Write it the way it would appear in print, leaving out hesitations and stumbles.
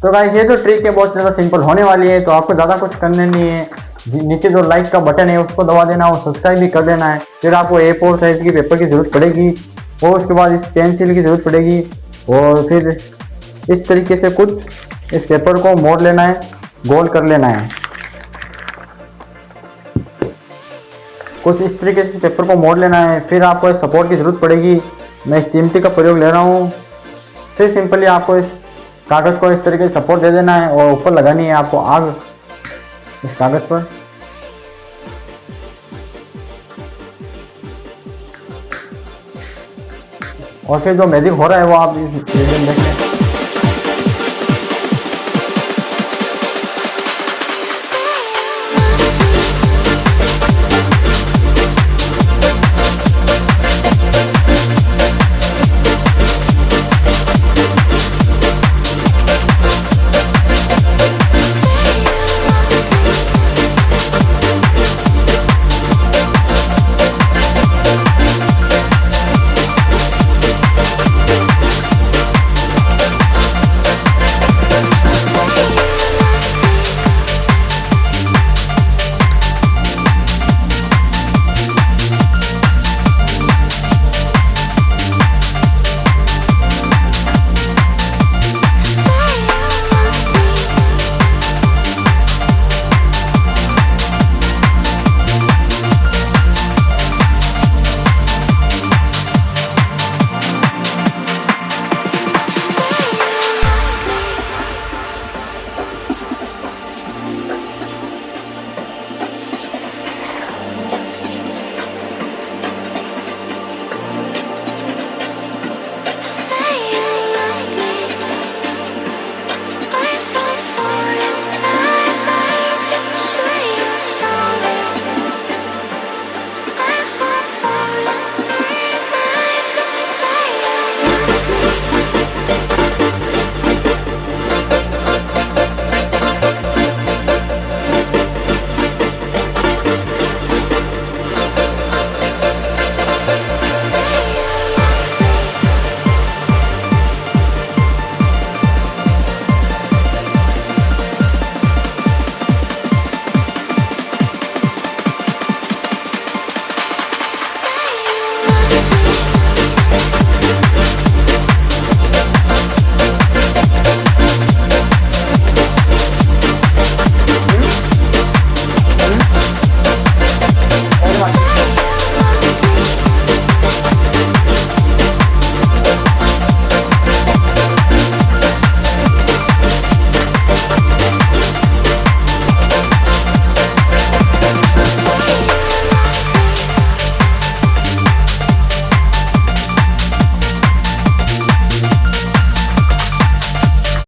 तो गाइस ये तो ट्रिक है, बहुत ज़्यादा सिंपल होने वाली है, तो आपको ज़्यादा कुछ करने नहीं है। नीचे जो लाइक का बटन है उसको दबा देना और सब्सक्राइब भी कर देना है। फिर आपको A4 साइज की पेपर की ज़रूरत पड़ेगी और उसके बाद इस पेंसिल की ज़रूरत पड़ेगी और फिर इस तरीके से कुछ इस पेपर को मोड़ लेना है, गोल कर लेना है। कुछ इस तरीके से पेपर को मोड़ लेना है। फिर आपको इस सपोर्ट की ज़रूरत पड़ेगी, मैं इस चिमटी का प्रयोग ले रहा हूँ। फिर सिंपली आपको इस कागज़ को इस तरीके से सपोर्ट दे देना है और ऊपर लगानी है आपको आग इस कागज़ पर। और फिर जो मैजिक हो रहा है वो आप इस वीडियो में देखें।